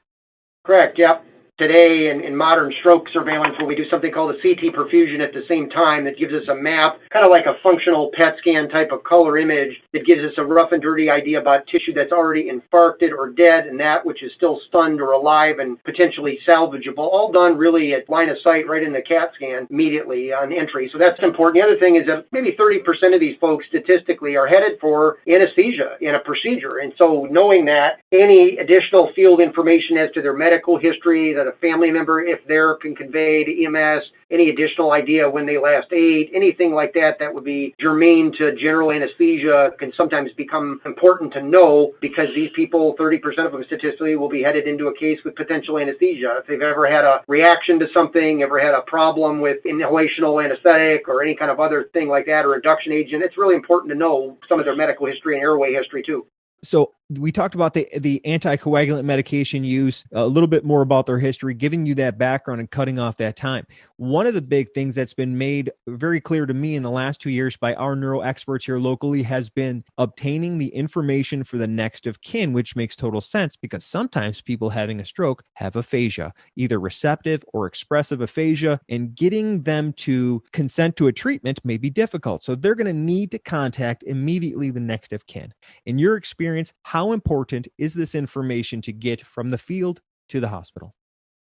Correct, yep. Today in modern stroke surveillance, where we do something called a CT perfusion at the same time that gives us a map, kind of like a functional PET scan type of color image that gives us a rough and dirty idea about tissue that's already infarcted or dead and that which is still stunned or alive and potentially salvageable, all done really at line of sight right in the CAT scan immediately on entry. So that's important. The other thing is that maybe 30% of these folks statistically are headed for anesthesia in a procedure. And so knowing that, any additional field information as to their medical history, that a family member, if there, can convey to EMS, any additional idea when they last ate, anything like that that would be germane to general anesthesia can sometimes become important to know because these people, 30% of them statistically, will be headed into a case with potential anesthesia. If they've ever had a reaction to something, ever had a problem with inhalational anesthetic or any kind of other thing like that or induction agent, it's really important to know some of their medical history and airway history too. So we talked about the anticoagulant medication use, a little bit more about their history, giving you that background and cutting off that time. One of the big things that's been made very clear to me in the last 2 years by our neuro experts here locally has been obtaining the information for the next of kin, which makes total sense because sometimes people having a stroke have aphasia, either receptive or expressive aphasia, and getting them to consent to a treatment may be difficult. So they're going to need to contact immediately the next of kin. In your experience, how important is this information to get from the field to the hospital?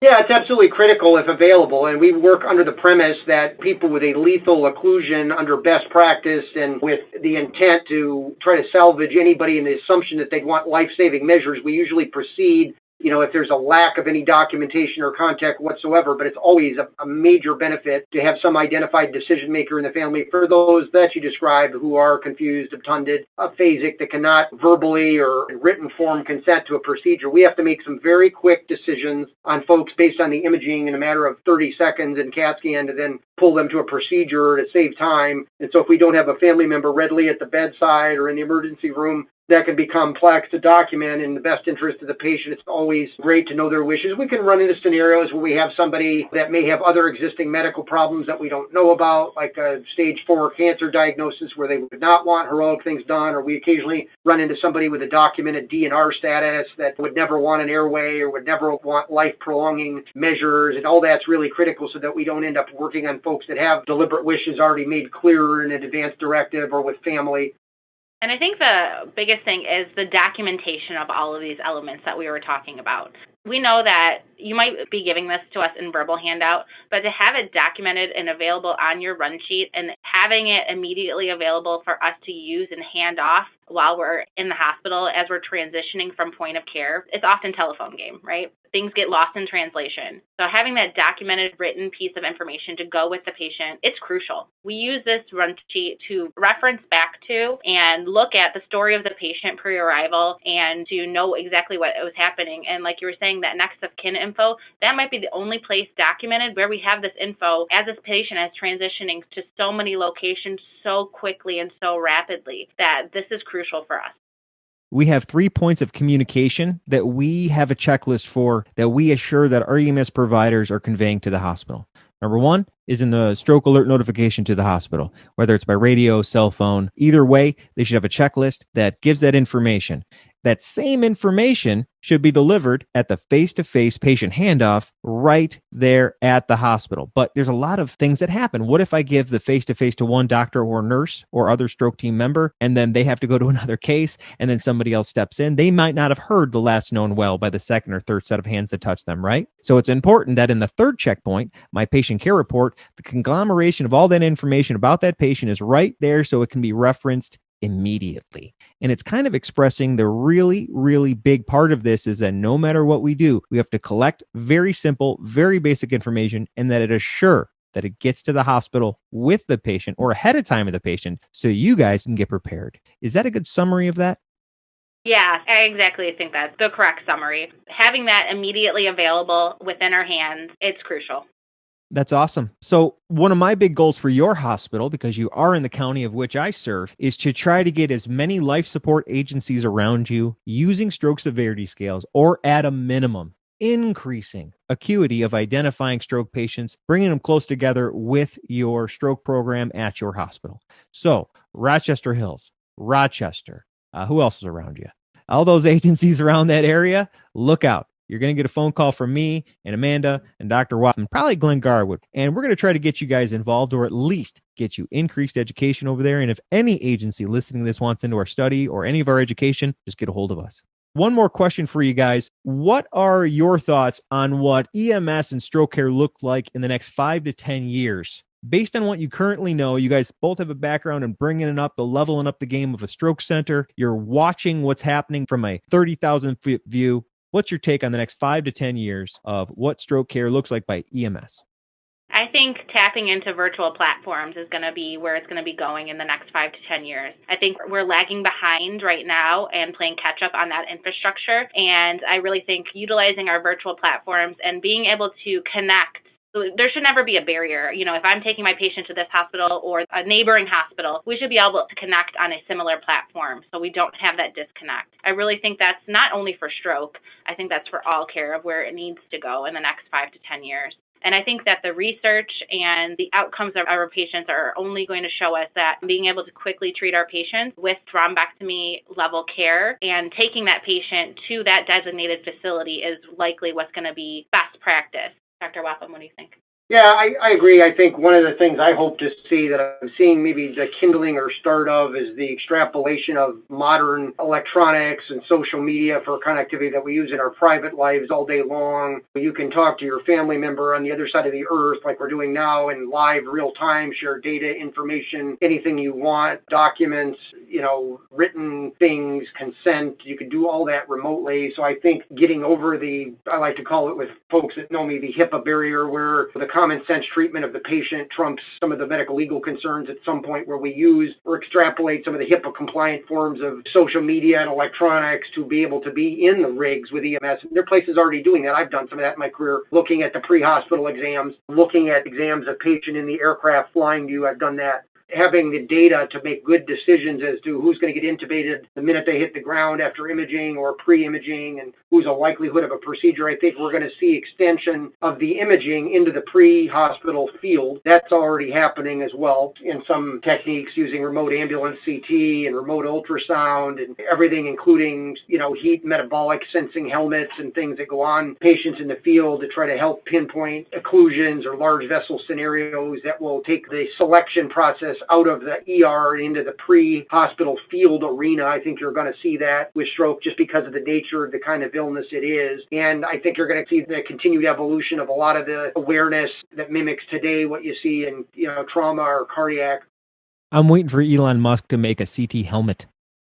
Yeah, it's absolutely critical if available, and we work under the premise that people with a lethal occlusion under best practice and with the intent to try to salvage anybody in the assumption that they'd want life-saving measures, we usually proceed if there's a lack of any documentation or contact whatsoever, but it's always a major benefit to have some identified decision maker in the family for those that you described who are confused, obtunded, aphasic, that cannot verbally or in written form consent to a procedure. We have to make some very quick decisions on folks based on the imaging in a matter of 30 seconds and CAT scan to then pull them to a procedure to save time. And so if we don't have a family member readily at the bedside or in the emergency room, that can be complex to document in the best interest of the patient. It's always great to know their wishes. We can run into scenarios where we have somebody that may have other existing medical problems that we don't know about, like a stage 4 cancer diagnosis where they would not want heroic things done, or we occasionally run into somebody with a documented DNR status that would never want an airway or would never want life-prolonging measures, and all that's really critical so that we don't end up working on folks that have deliberate wishes already made clear in an advance directive or with family. And I think the biggest thing is the documentation of all of these elements that we were talking about. We know that you might be giving this to us in verbal handout, but to have it documented and available on your run sheet and having it immediately available for us to use and hand off while we're in the hospital as we're transitioning from point of care, it's often telephone game, right? Things get lost in translation. So having that documented written piece of information to go with the patient, it's crucial. We use this run sheet to reference back to and look at the story of the patient pre-arrival and to know exactly what was happening. And like you were saying, that next of kin info, that might be the only place documented where we have this info as this patient is transitioning to so many locations so quickly and so rapidly that this is crucial for us. We have 3 points of communication that we have a checklist for that we assure that our EMS providers are conveying to the hospital. Number 1 is in the stroke alert notification to the hospital, whether it's by radio, cell phone. Either way, they should have a checklist that gives that information. That same information should be delivered at the face-to-face patient handoff right there at the hospital. But there's a lot of things that happen. What if I give the face-to-face to one doctor or nurse or other stroke team member, and then they have to go to another case, and then somebody else steps in? They might not have heard the last known well by the second or third set of hands that touch them, right? So it's important that in the third checkpoint, my patient care report, the conglomeration of all that information about that patient is right there so it can be referenced immediately. And it's kind of expressing the really, really big part of this is that no matter what we do, we have to collect very simple, very basic information, and that it assure that it gets to the hospital with the patient or ahead of time of the patient so you guys can get prepared. Is that a good summary of that? Yeah, I exactly think that's the correct summary. Having that immediately available within our hands, it's crucial. That's awesome. So one of my big goals for your hospital, because you are in the county of which I serve, is to try to get as many life support agencies around you using stroke severity scales, or at a minimum, increasing acuity of identifying stroke patients, bringing them close together with your stroke program at your hospital. So Rochester Hills, Rochester, who else is around you? All those agencies around that area, look out. You're going to get a phone call from me and Amanda and Dr. Whapham, probably Glenn Garwood. And we're going to try to get you guys involved, or at least get you increased education over there. And if any agency listening to this wants into our study or any of our education, just get a hold of us. One more question for you guys. What are your thoughts on what EMS and stroke care look like in the next 5 to 10 years? Based on what you currently know, you guys both have a background in bringing it up, leveling up the game of a stroke center. You're watching what's happening from a 30,000-foot view. What's your take on the next 5 to 10 years of what stroke care looks like by EMS? I think tapping into virtual platforms is going to be where it's going to be going in the next 5 to 10 years. I think we're lagging behind right now and playing catch up on that infrastructure. And I really think utilizing our virtual platforms and being able to connect. There should never be a barrier. If I'm taking my patient to this hospital or a neighboring hospital, we should be able to connect on a similar platform so we don't have that disconnect. I really think that's not only for stroke, I think that's for all care of where it needs to go in the next 5 to 10 years. And I think that the research and the outcomes of our patients are only going to show us that being able to quickly treat our patients with thrombectomy level care and taking that patient to that designated facility is likely what's going to be best practice. Dr. Whapham, what do you think? Yeah, I agree. I think one of the things I hope to see that I'm seeing maybe the kindling or start of is the extrapolation of modern electronics and social media for connectivity that we use in our private lives all day long. You can talk to your family member on the other side of the earth like we're doing now in live real time, share data, information, anything you want, documents, written things, consent. You can do all that remotely. So I think getting over I like to call it with folks that know me, the Hipaa Barrier, where the common sense treatment of the patient trumps some of the medical legal concerns at some point, where we use or extrapolate some of the HIPAA compliant forms of social media and electronics to be able to be in the rigs with EMS. There are places already doing that. I've done some of that in my career, looking at the pre-hospital exams, looking at exams of patient in the aircraft flying to you. I've done that. Having the data to make good decisions as to who's going to get intubated the minute they hit the ground after imaging or pre-imaging, and who's a likelihood of a procedure. I think we're going to see extension of the imaging into the pre-hospital field. That's already happening as well in some techniques using remote ambulance CT and remote ultrasound and everything, including, heat metabolic sensing helmets and things that go on patients in the field to try to help pinpoint occlusions or large vessel scenarios that will take the selection process out of the ER into the pre-hospital field arena. I think you're going to see that with stroke just because of the nature of the kind of illness it is. And I think you're going to see the continued evolution of a lot of the awareness that mimics today what you see in, trauma or cardiac. I'm waiting for Elon Musk to make a CT helmet.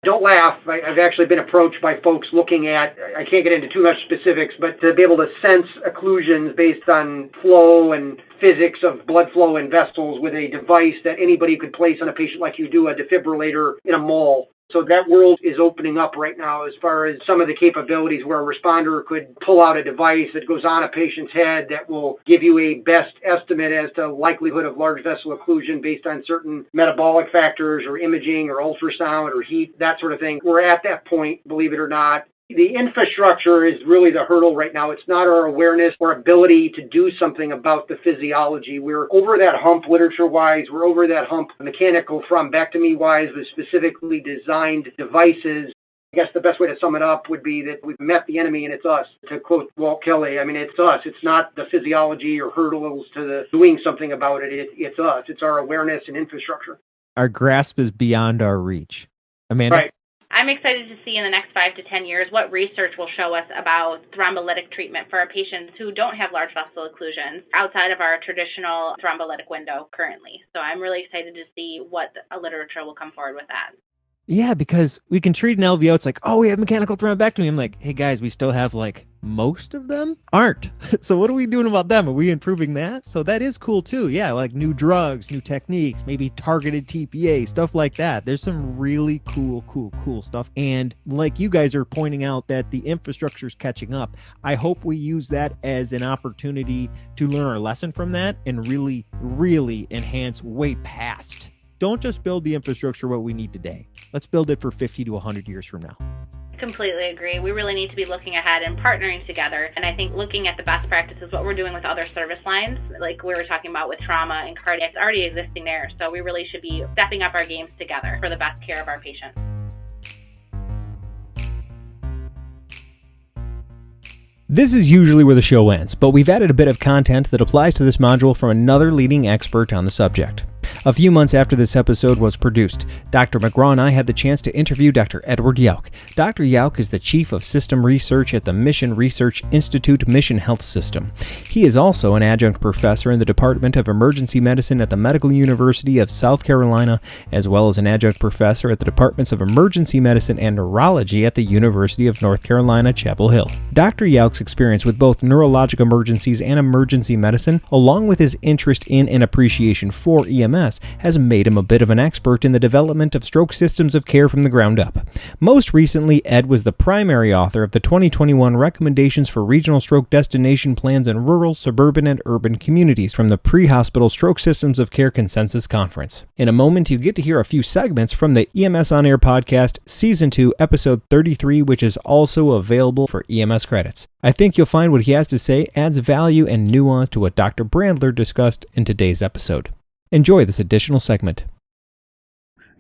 Don't laugh. I've actually been approached by folks looking at, I can't get into too much specifics, but to be able to sense occlusions based on flow and physics of blood flow in vessels with a device that anybody could place on a patient like you do a defibrillator in a mall. So that world is opening up right now as far as some of the capabilities where a responder could pull out a device that goes on a patient's head that will give you a best estimate as to likelihood of large vessel occlusion based on certain metabolic factors or imaging or ultrasound or heat, that sort of thing. We're at that point, believe it or not. The infrastructure is really the hurdle right now. It's not our awareness or ability to do something about the physiology. We're over that hump literature-wise. We're over that hump mechanical thrombectomy-wise with specifically designed devices. I guess the best way to sum it up would be that we've met the enemy and it's us. To quote Walt Kelly, it's us. It's not the physiology or hurdles to the doing something about it. It's us. It's our awareness and infrastructure. Our grasp is beyond our reach. Amanda? Right. I'm excited to see in the next 5 to 10 years what research will show us about thrombolytic treatment for our patients who don't have large vessel occlusions outside of our traditional thrombolytic window currently. So I'm really excited to see what literature will come forward with that. Yeah, because we can treat an LVO. It's like, oh, we have mechanical thrombectomy. I'm like, hey, guys, we still have most of them aren't. So what are we doing about them? Are we improving that? So that is cool too. Yeah, like new drugs, new techniques, maybe targeted TPA, stuff like that. There's some really cool stuff. And like you guys are pointing out that the infrastructure is catching up. I hope we use that as an opportunity to learn our lesson from that and really, really enhance way past. Don't just build the infrastructure what we need today. Let's build it for 50 to 100 years from now. Completely agree. We really need to be looking ahead and partnering together. And I think looking at the best practices, what we're doing with other service lines, like we were talking about with trauma and cardiac, it's already existing there. So we really should be stepping up our games together for the best care of our patients. This is usually where the show ends, but we've added a bit of content that applies to this module from another leading expert on the subject. A few months after this episode was produced, Dr. McGraw and I had the chance to interview Dr. Edward Yauk. Dr. Yauk is the Chief of System Research at the Mission Research Institute Mission Health System. He is also an adjunct professor in the Department of Emergency Medicine at the Medical University of South Carolina, as well as an adjunct professor at the Departments of Emergency Medicine and Neurology at the University of North Carolina, Chapel Hill. Dr. Yauk's experience with both neurologic emergencies and emergency medicine, along with his interest in and appreciation for EMS, has made him a bit of an expert in the development of stroke systems of care from the ground up. Most recently, Ed was the primary author of the 2021 Recommendations for Regional Stroke Destination Plans in Rural, Suburban, and Urban Communities from the Pre-Hospital Stroke Systems of Care Consensus Conference. In a moment, you get to hear a few segments from the EMS On Air podcast, Season 2, Episode 33, which is also available for EMS credits. I think you'll find what he has to say adds value and nuance to what Dr. Brandler discussed in today's episode. Enjoy this additional segment.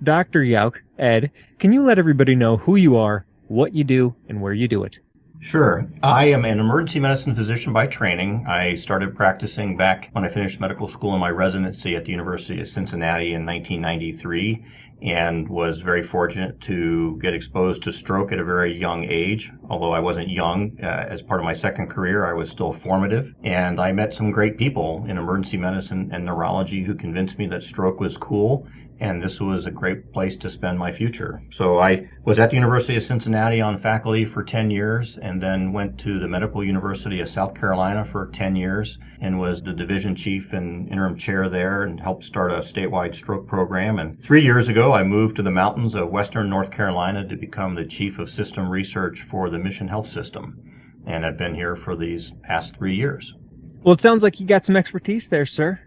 Dr. Yauk, Ed, can you let everybody know who you are, what you do, and where you do it? Sure. I am an emergency medicine physician by training. I started practicing back when I finished medical school in my residency at the University of Cincinnati in 1993 and was very fortunate to get exposed to stroke at a very young age. Although I wasn't young, as part of my second career, I was still formative. And I met some great people in emergency medicine and neurology who convinced me that stroke was cool and this was a great place to spend my future. So I was at the University of Cincinnati on faculty for 10 years and then went to the Medical University of South Carolina for 10 years and was the division chief and interim chair there and helped start a statewide stroke program. And 3 years ago, I moved to the mountains of Western North Carolina to become the chief of system research for the Mission Health System. And I've been here for these past 3 years. Well, it sounds like you got some expertise there, sir.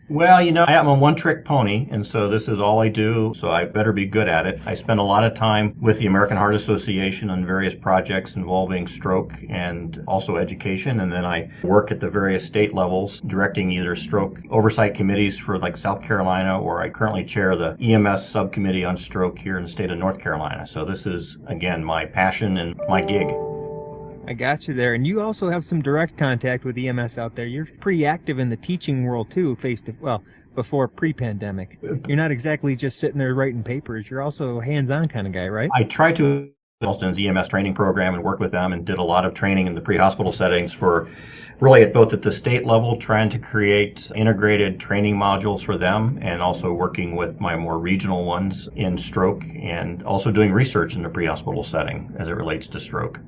Well, I am a one-trick pony, and so this is all I do, so I better be good at it. I spend a lot of time with the American Heart Association on various projects involving stroke and also education, and then I work at the various state levels, directing either stroke oversight committees for like South Carolina, or I currently chair the EMS subcommittee on stroke here in the state of North Carolina. So this is, again, my passion and my gig. I got you there. And you also have some direct contact with EMS out there. You're pretty active in the teaching world too, before pre-pandemic. You're not exactly just sitting there writing papers. You're also a hands-on kind of guy, right? I try to Boston's EMS training program and work with them and did a lot of training in the pre-hospital settings for really at both at the state level, trying to create integrated training modules for them and also working with my more regional ones in stroke and also doing research in the pre-hospital setting as it relates to stroke.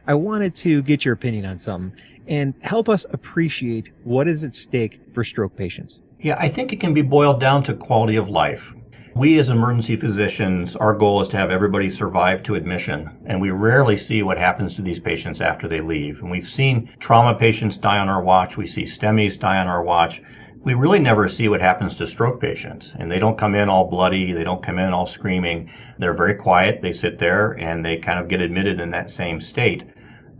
I wanted to get your opinion on something and help us appreciate what is at stake for stroke patients. Yeah, I think it can be boiled down to quality of life. We as emergency physicians, our goal is to have everybody survive to admission, and we rarely see what happens to these patients after they leave. And we've seen trauma patients die on our watch. We see STEMIs die on our watch. We really never see what happens to stroke patients, and they don't come in all bloody. They don't come in all screaming. They're very quiet. They sit there and they kind of get admitted in that same state.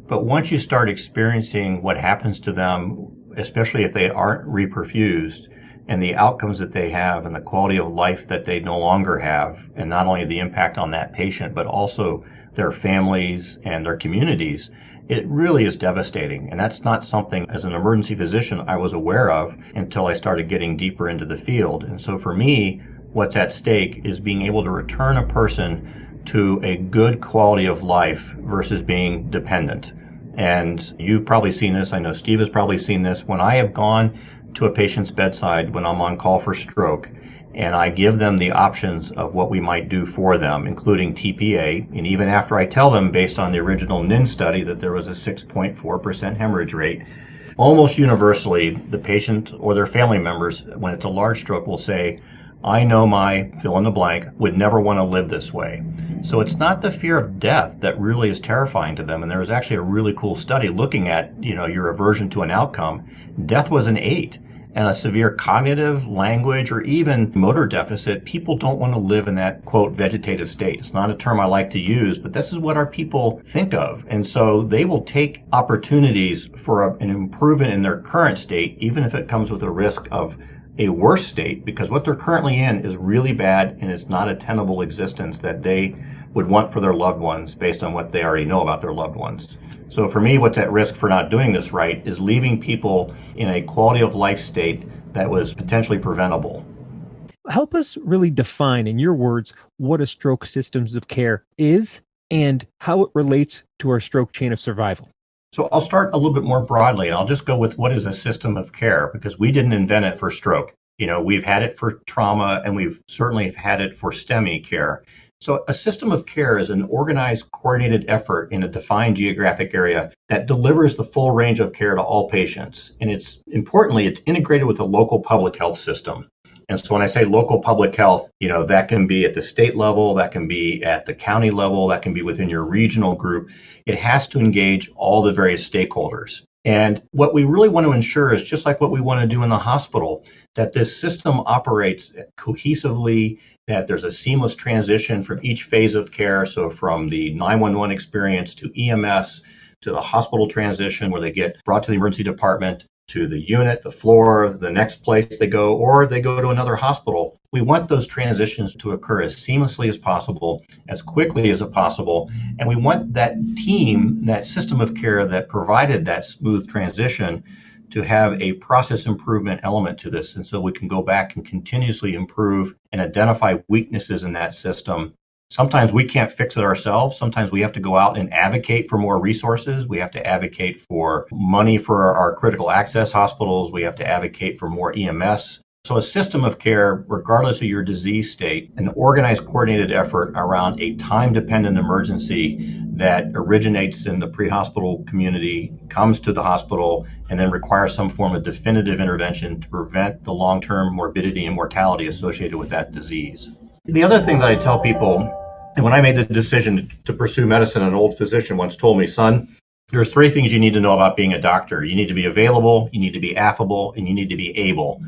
But once you start experiencing what happens to them, especially if they aren't reperfused, and the outcomes that they have and the quality of life that they no longer have, and not only the impact on that patient, but also their families and their communities, it really is devastating. And that's not something as an emergency physician I was aware of until I started getting deeper into the field. And so for me, what's at stake is being able to return a person to a good quality of life versus being dependent. And you've probably seen this. I know Steve has probably seen this. When I have gone to a patient's bedside when I'm on call for stroke, and I give them the options of what we might do for them, including TPA, and even after I tell them based on the original NIN study that there was a 6.4% hemorrhage rate, almost universally the patient or their family members, when it's a large stroke, will say, I know my fill in the blank would never want to live this way. So it's not the fear of death that really is terrifying to them. And there was actually a really cool study looking at, your aversion to an outcome. Death was an 8. And a severe cognitive, language, or even motor deficit, people don't want to live in that, quote, vegetative state. It's not a term I like to use, but this is what our people think of. And so they will take opportunities for an improvement in their current state, even if it comes with a risk of a worse state, because what they're currently in is really bad and it's not a tenable existence that they would want for their loved ones based on what they already know about their loved ones. So for me, what's at risk for not doing this right is leaving people in a quality of life state that was potentially preventable. Help us really define, in your words, what a stroke systems of care is and how it relates to our stroke chain of survival. So I'll start a little bit more broadly, and I'll just go with what is a system of care, because we didn't invent it for stroke. We've had it for trauma, and we've certainly had it for STEMI care. So a system of care is an organized, coordinated effort in a defined geographic area that delivers the full range of care to all patients. And it's integrated with the local public health system. And so when I say local public health, that can be at the state level, that can be at the county level, that can be within your regional group. It has to engage all the various stakeholders. And what we really want to ensure is just like what we want to do in the hospital, that this system operates cohesively, that there's a seamless transition from each phase of care. So from the 911 experience to EMS to the hospital transition where they get brought to the emergency department to the unit, the floor, the next place they go, or they go to another hospital. We want those transitions to occur as seamlessly as possible, as quickly as possible, and we want that team, that system of care that provided that smooth transition to have a process improvement element to this. And so we can go back and continuously improve and identify weaknesses in that system. Sometimes we can't fix it ourselves. Sometimes we have to go out and advocate for more resources. We have to advocate for money for our critical access hospitals. We have to advocate for more EMS. So a system of care, regardless of your disease state, an organized, coordinated effort around a time-dependent emergency that originates in the pre-hospital community, comes to the hospital, and then requires some form of definitive intervention to prevent the long-term morbidity and mortality associated with that disease. The other thing that I tell people, and when I made the decision to pursue medicine, an old physician once told me, son, there's 3 things you need to know about being a doctor. You need to be available, you need to be affable, and you need to be able.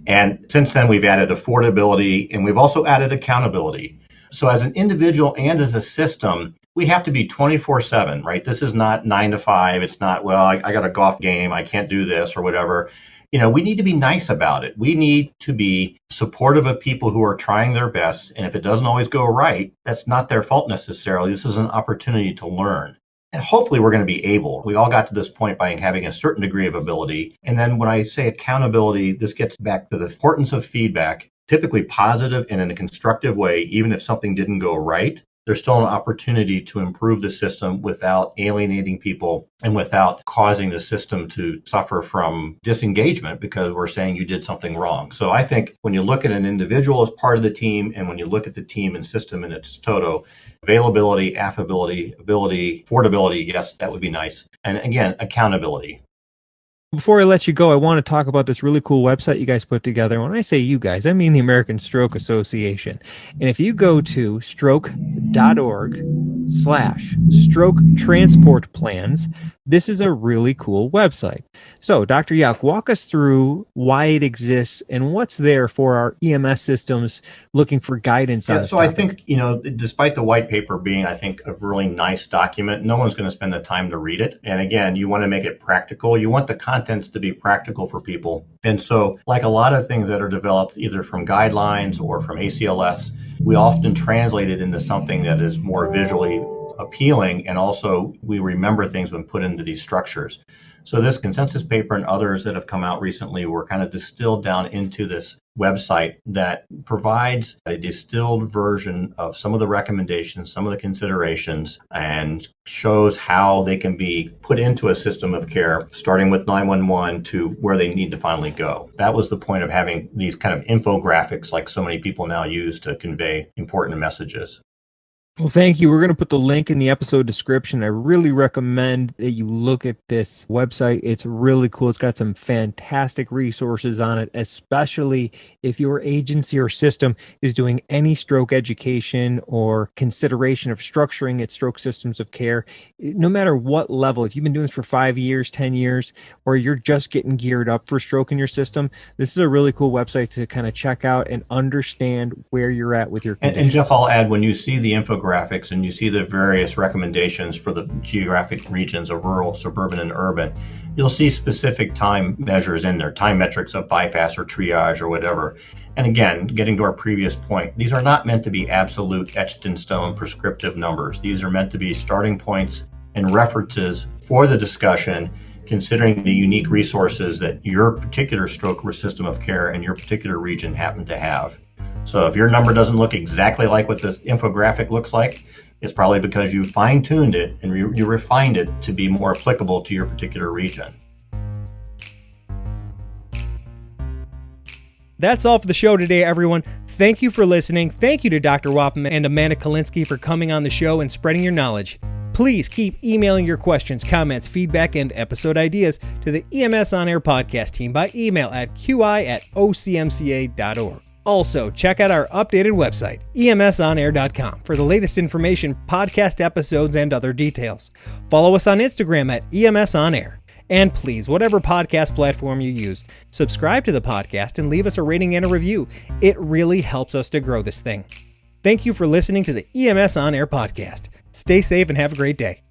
And since then, we've added affordability, and we've also added accountability. So as an individual and as a system, we have to be 24/7, right? This is not 9 to 5. It's not, well, I got a golf game, I can't do this or whatever. We need to be nice about it. We need to be supportive of people who are trying their best. And if it doesn't always go right, that's not their fault necessarily. This is an opportunity to learn. And hopefully we're going to be able. We all got to this point by having a certain degree of ability. And then when I say accountability, this gets back to the importance of feedback, typically positive and in a constructive way. Even if something didn't go right, there's still an opportunity to improve the system without alienating people and without causing the system to suffer from disengagement because we're saying you did something wrong. So I think when you look at an individual as part of the team and when you look at the team and system in its toto, availability, affability, ability, affordability, yes, that would be nice. And again, accountability. Before I let you go, I want to talk about this really cool website you guys put together. When I say you guys, I mean the American Stroke Association. And if you go to stroke.org/stroke transport plans, this is a really cool website. So, Dr. Yauch, walk us through why it exists and what's there for our EMS systems looking for guidance on this topic. I think, despite the white paper being, I think, a really nice document, no one's going to spend the time to read it. And again, you want to make it practical. You want the contents to be practical for people. And so, like a lot of things that are developed either from guidelines or from ACLS, we often translate it into something that is more visually appealing, and also we remember things when put into these structures. So this consensus paper and others that have come out recently were kind of distilled down into this website that provides a distilled version of some of the recommendations, some of the considerations, and shows how they can be put into a system of care, starting with 911 to where they need to finally go. That was the point of having these kind of infographics like so many people now use to convey important messages. Well, thank you. We're going to put the link in the episode description. I really recommend that you look at this website. It's really cool. It's got some fantastic resources on it, especially if your agency or system is doing any stroke education or consideration of structuring its stroke systems of care. No matter what level, if you've been doing this for 5 years, 10 years, or you're just getting geared up for stroke in your system, this is a really cool website to kind of check out and understand where you're at with your conditions. And Jeff, I'll add, when you see the infographics and you see the various recommendations for the geographic regions of rural, suburban, and urban, you'll see specific time measures in there, time metrics of bypass or triage or whatever. And again, getting to our previous point, these are not meant to be absolute etched in stone prescriptive numbers. These are meant to be starting points and references for the discussion, considering the unique resources that your particular stroke system of care and your particular region happen to have. So if your number doesn't look exactly like what the infographic looks like, it's probably because you fine-tuned it and you refined it to be more applicable to your particular region. That's all for the show today, everyone. Thank you for listening. Thank you to Dr. Whapham and Amanda Kalinsky for coming on the show and spreading your knowledge. Please keep emailing your questions, comments, feedback, and episode ideas to the EMS On Air podcast team by email at qi@ocmca.org. Also, check out our updated website, emsonair.com, for the latest information, podcast episodes, and other details. Follow us on Instagram at EMSOnAir. And please, whatever podcast platform you use, subscribe to the podcast and leave us a rating and a review. It really helps us to grow this thing. Thank you for listening to the EMS On Air podcast. Stay safe and have a great day.